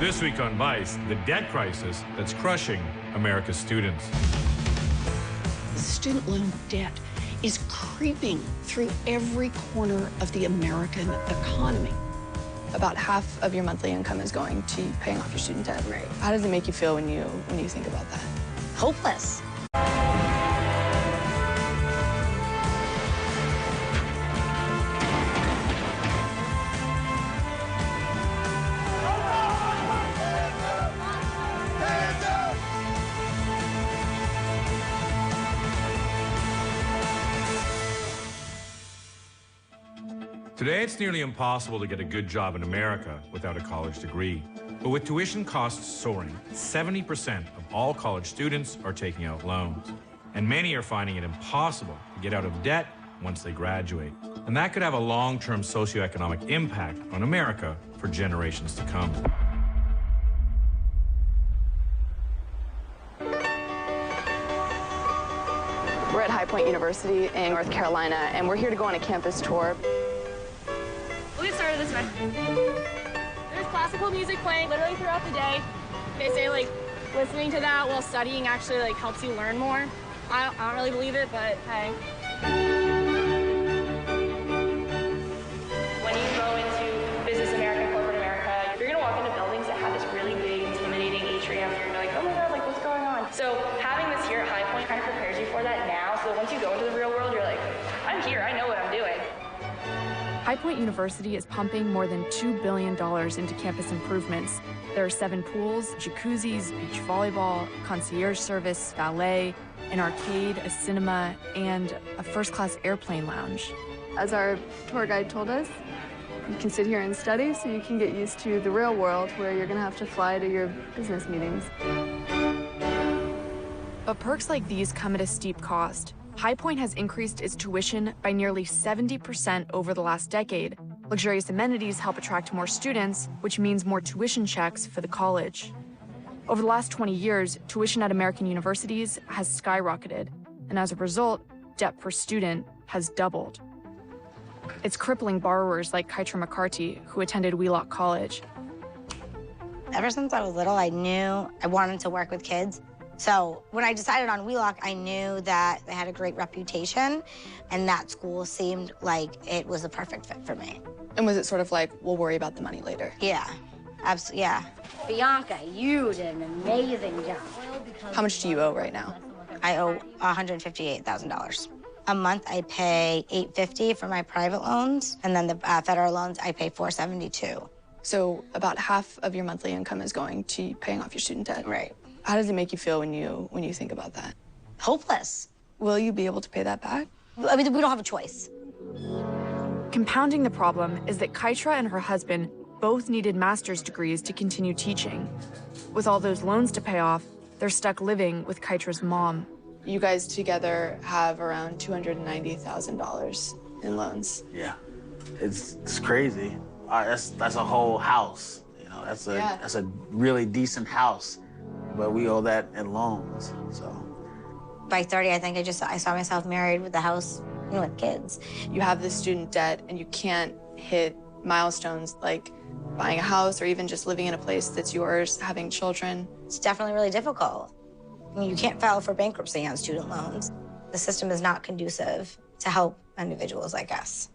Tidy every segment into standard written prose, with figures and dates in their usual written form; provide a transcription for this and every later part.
This week on Vice, the debt crisis that's crushing America's students. Student loan debt is creeping through every corner of the American economy. About half of your monthly income is going to paying off your student debt. Right. How does it make you feel when you think about that? Hopeless. Today, it's nearly impossible to get a good job in America without a college degree. But with tuition costs soaring, 70% of all college students are taking out loans. And many are finding it impossible to get out of debt once they graduate. And that could have a long-term socioeconomic impact on America for generations to come. We're at High Point University in North Carolina, and we're here to go on a campus tour. We'll get started this way. There's classical music playing literally throughout the day. They say, like, listening to that while studying actually, like, helps you learn more. I don't really believe it, but hey. When you go into business America, corporate America, you're gonna walk into buildings that have this really big, intimidating atrium. You're gonna be like, oh my God, like, what's going on? So having this here at High Point kind of prepares you for that now, so that once you go into the real world, you're like, I'm here, I know what I'm doing. High Point University is pumping more than $2 billion into campus improvements. There are 7 pools, jacuzzis, beach volleyball, concierge service, ballet, an arcade, a cinema, and a first-class airplane lounge. As our tour guide told us, you can sit here and study so you can get used to the real world where you're going to have to fly to your business meetings. But perks like these come at a steep cost. High Point has increased its tuition by nearly 70% over the last decade. Luxurious amenities help attract more students, which means more tuition checks for the college. Over the last 20 years, tuition at American universities has skyrocketed, and as a result, debt per student has doubled. It's crippling borrowers like Kytra McCarty, who attended Wheelock College. Ever since I was little, I knew I wanted to work with kids. So when I decided on Wheelock, I knew that they had a great reputation, and that school seemed like it was a perfect fit for me. And was it sort of like, we'll worry about the money later? Yeah, absolutely, yeah. Bianca, you did an amazing job. How much do you owe right now? I owe $158,000. A month, I pay $850 for my private loans, and then the federal loans, I pay $472. So about half of your monthly income is going to paying off your student debt. Right. How does it make you feel when you think about that? Hopeless. Will you be able to pay that back? I mean, we don't have a choice. Compounding the problem is that Kytra and her husband both needed master's degrees to continue teaching. With all those loans to pay off, they're stuck living with Kytra's mom. You guys together have around $290,000 in loans. Yeah, it's crazy. That's a whole house. You know, that's a really decent house, but we owe that in loans. So by 30, I think I saw myself married with a house, you know, with kids. You have this student debt, and you can't hit milestones like buying a house or even just living in a place that's yours, having children. It's definitely really difficult. I mean, you can't file for bankruptcy on student loans. The system is not conducive to help individuals like us.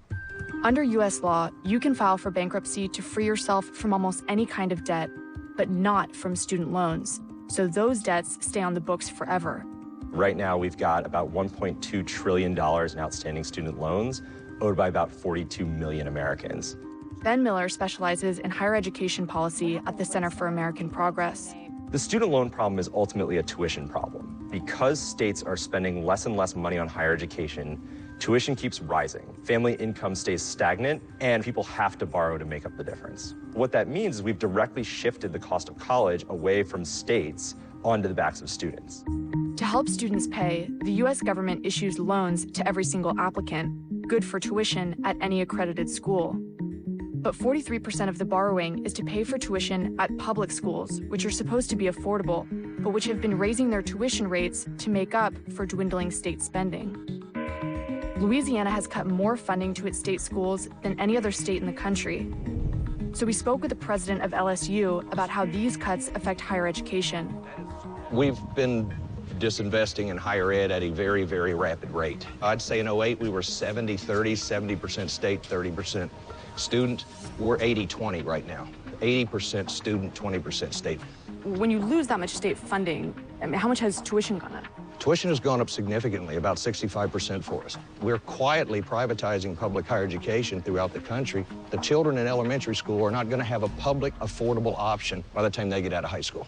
Under U.S. law, you can file for bankruptcy to free yourself from almost any kind of debt, but not from student loans. So those debts stay on the books forever. Right now, we've got about $1.2 trillion in outstanding student loans owed by about 42 million Americans. Ben Miller specializes in higher education policy at the Center for American Progress. The student loan problem is ultimately a tuition problem. Because states are spending less and less money on higher education, tuition keeps rising, family income stays stagnant, and people have to borrow to make up the difference. What that means is we've directly shifted the cost of college away from states onto the backs of students. To help students pay, the U.S. government issues loans to every single applicant, good for tuition at any accredited school. But 43% of the borrowing is to pay for tuition at public schools, which are supposed to be affordable, but which have been raising their tuition rates to make up for dwindling state spending. Louisiana has cut more funding to its state schools than any other state in the country. So we spoke with the president of LSU about how these cuts affect higher education. We've been disinvesting in higher ed at a very, very rapid rate. I'd say in 08, we were 70-30, 70% state, 30% student. We're 80-20 right now. 80% student, 20% state. When you lose that much state funding, I mean, how much has tuition gone up? Tuition has gone up significantly, about 65% for us. We're quietly privatizing public higher education throughout the country. The children in elementary school are not going to have a public, affordable option by the time they get out of high school.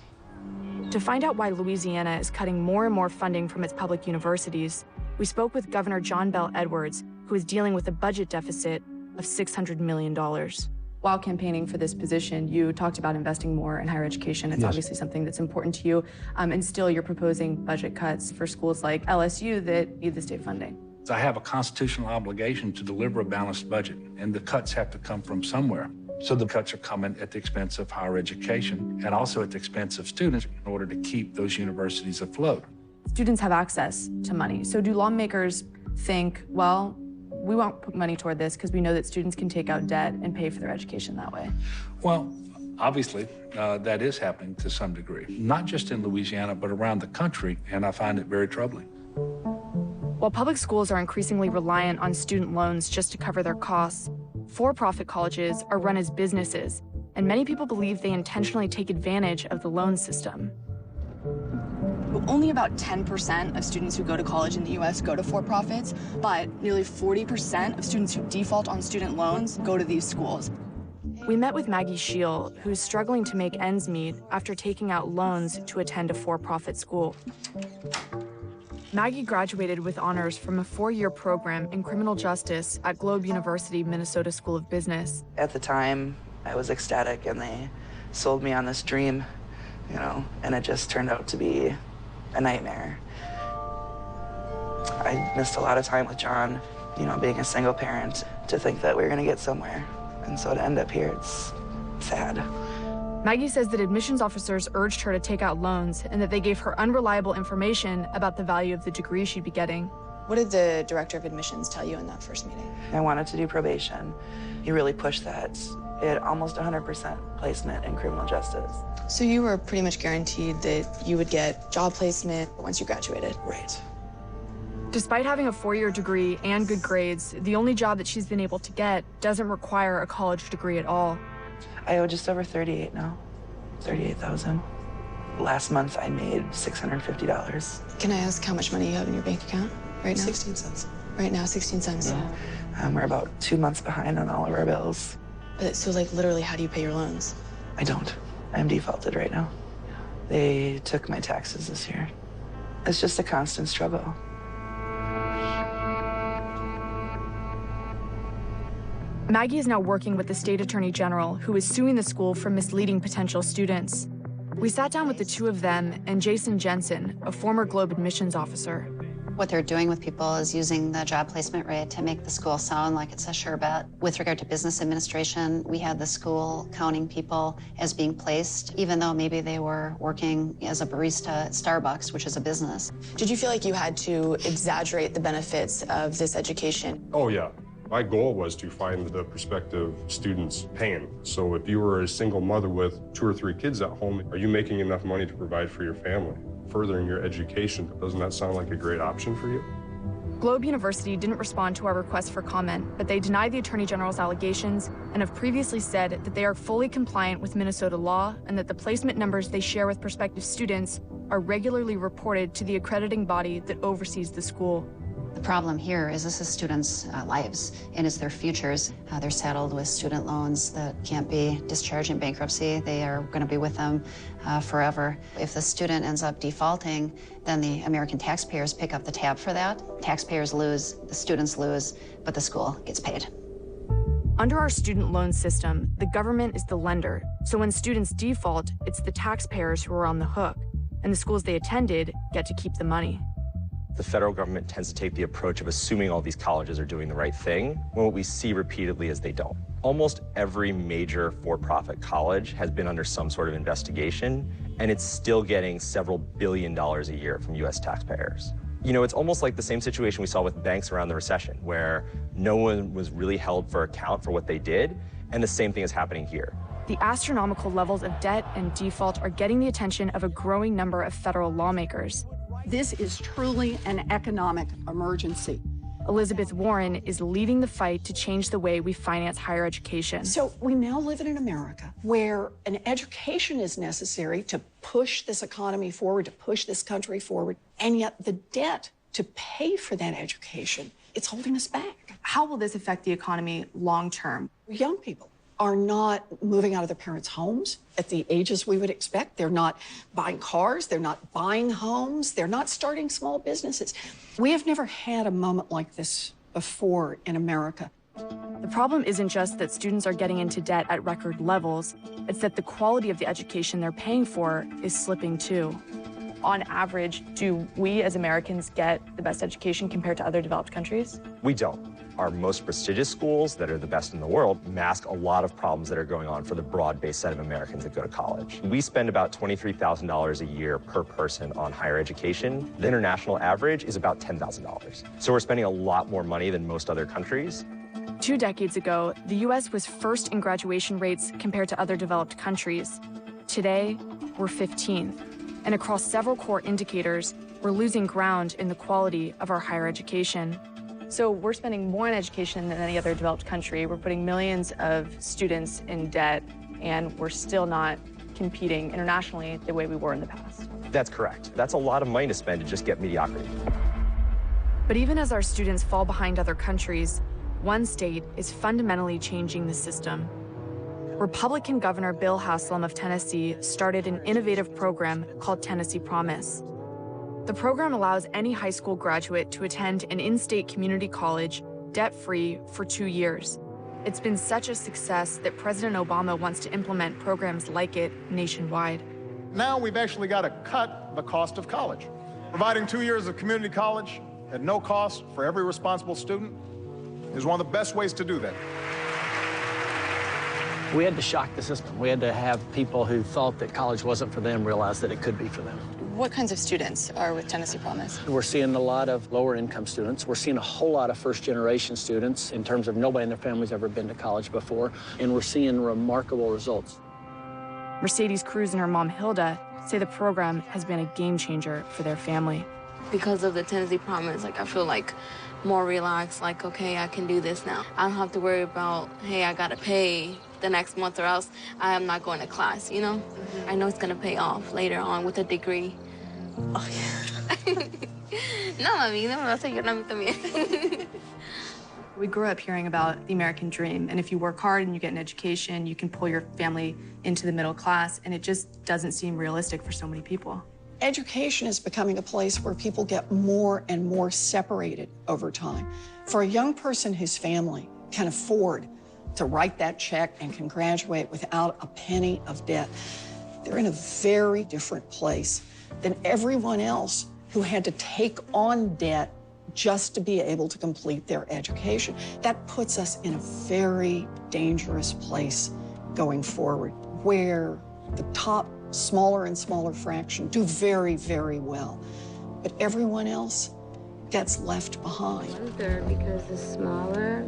To find out why Louisiana is cutting more and more funding from its public universities, we spoke with Governor John Bel Edwards, who is dealing with a budget deficit of $600 million. While campaigning for this position, you talked about investing more in higher education. It's obviously something that's important to you. And still, you're proposing budget cuts for schools like LSU that need the state funding. I have a constitutional obligation to deliver a balanced budget, and the cuts have to come from somewhere. So the cuts are coming at the expense of higher education and also at the expense of students in order to keep those universities afloat. Students have access to money. So do lawmakers think, well, we won't put money toward this because we know that students can take out debt and pay for their education that way? Well, obviously, that is happening to some degree, not just in Louisiana, but around the country, and I find it very troubling. While public schools are increasingly reliant on student loans just to cover their costs, for-profit colleges are run as businesses, and many people believe they intentionally take advantage of the loan system. Only about 10% of students who go to college in the U.S. go to for-profits, but nearly 40% of students who default on student loans go to these schools. We met with Maggie Scheel, who's struggling to make ends meet after taking out loans to attend a for-profit school. Maggie graduated with honors from a 4-year program in criminal justice at Globe University, Minnesota School of Business. At the time, I was ecstatic, and they sold me on this dream, you know, and it just turned out to be a nightmare. I missed a lot of time with John, you know, being a single parent, to think that we were going to get somewhere. And so to end up here, it's sad. Maggie says that admissions officers urged her to take out loans and that they gave her unreliable information about the value of the degree she'd be getting. What did the director of admissions tell you in that first meeting? I wanted to do probation. He really pushed that. It had almost 100% placement in criminal justice. So you were pretty much guaranteed that you would get job placement once you graduated? Right. Despite having a 4-year degree and good grades, the only job that she's been able to get doesn't require a college degree at all. I owe just over 38 now, 38,000. Last month I made $650. Can I ask how much money you have in your bank account right now? 16 cents. Right now, 16 cents. Yeah. We're about 2 months behind on all of our bills. But so like literally, how do you pay your loans? I don't. I'm defaulted right now. They took my taxes this year. It's just a constant struggle. Maggie is now working with the state attorney general, who is suing the school for misleading potential students. We sat down with the two of them and Jason Jensen, a former Globe admissions officer. What they're doing with people is using the job placement rate to make the school sound like it's a sure bet. With regard to business administration, we had the school counting people as being placed, even though maybe they were working as a barista at Starbucks, which is a business. Did you feel like you had to exaggerate the benefits of this education? Oh, yeah. My goal was to find the prospective students paying. So if you were a single mother with 2 or 3 kids at home, are you making enough money to provide for your family? Furthering your education, doesn't that sound like a great option for you? Globe University didn't respond to our request for comment, but they denied the Attorney General's allegations and have previously said that they are fully compliant with Minnesota law and that the placement numbers they share with prospective students are regularly reported to the accrediting body that oversees the school. The problem here is this is students' lives and it's their futures. They're saddled with student loans that can't be discharged in bankruptcy. They are going to be with them forever. If the student ends up defaulting, then the American taxpayers pick up the tab for that. Taxpayers lose, the students lose, but the school gets paid. Under our student loan system, the government is the lender. So when students default, it's the taxpayers who are on the hook, and the schools they attended get to keep the money. The federal government tends to take the approach of assuming all these colleges are doing the right thing, when what we see repeatedly is they don't. Almost every major for-profit college has been under some sort of investigation, and it's still getting several $billion a year from US taxpayers. You know, it's almost like the same situation we saw with banks around the recession, where no one was really held for account for what they did, And the same thing is happening here. The astronomical levels of debt and default are getting the attention of a growing number of federal lawmakers. This is truly an economic emergency. Elizabeth Warren is leading the fight to change the way we finance higher education. So we now live in an America where an education is necessary to push this economy forward, to push this country forward, and yet the debt to pay for that education, it's holding us back. How will this affect the economy long term? Young people are not moving out of their parents' homes at the ages we would expect. They're not buying cars. They're not buying homes. They're not starting small businesses. We have never had a moment like this before in America. The problem isn't just that students are getting into debt at record levels, it's that the quality of the education they're paying for is slipping too. On average, do we as Americans get the best education compared to other developed countries? We don't. Our most prestigious schools that are the best in the world mask a lot of problems that are going on for the broad-based set of Americans that go to college. We spend about $23,000 a year per person on higher education. The international average is about $10,000. So we're spending a lot more money than most other countries. 2 decades ago, the U.S. was first in graduation rates compared to other developed countries. Today, we're 15th. And across several core indicators, we're losing ground in the quality of our higher education. So we're spending more on education than any other developed country. We're putting millions of students in debt, and we're still not competing internationally the way we were in the past. That's correct. That's a lot of money to spend to just get mediocrity. But even as our students fall behind other countries, one state is fundamentally changing the system. Republican Governor Bill Haslam of Tennessee started an innovative program called Tennessee Promise. The program allows any high school graduate to attend an in-state community college debt-free for 2 years. It's been such a success that President Obama wants to implement programs like it nationwide. Now we've actually got to cut the cost of college. Providing 2 years of community college at no cost for every responsible student is one of the best ways to do that. We had to shock the system. We had to have people who thought that college wasn't for them realize that it could be for them. What kinds of students are with Tennessee Promise? We're seeing a lot of lower income students. We're seeing a whole lot of first generation students in terms of nobody in their family's ever been to college before. And we're seeing remarkable results. Mercedes Cruz and her mom Hilda say the program has been a game changer for their family. Because of the Tennessee Promise, I feel like more relaxed, okay, I can do this now. I don't have to worry about, hey, I gotta pay the next month or else I am not going to class, you know? I know it's gonna pay off later on with a degree. Oh, yeah. No, mami, no me vas a ayudar a mí también. We grew up hearing about the American dream, and if you work hard and you get an education, you can pull your family into the middle class, and it just doesn't seem realistic for so many people. Education is becoming a place where people get more and more separated over time. For a young person whose family can afford to write that check and can graduate without a penny of debt, they're in a very different place than everyone else who had to take on debt just to be able to complete their education. That puts us in a very dangerous place going forward, where the top smaller and smaller fraction do very, very well, but everyone else gets left behind. Because it's smaller.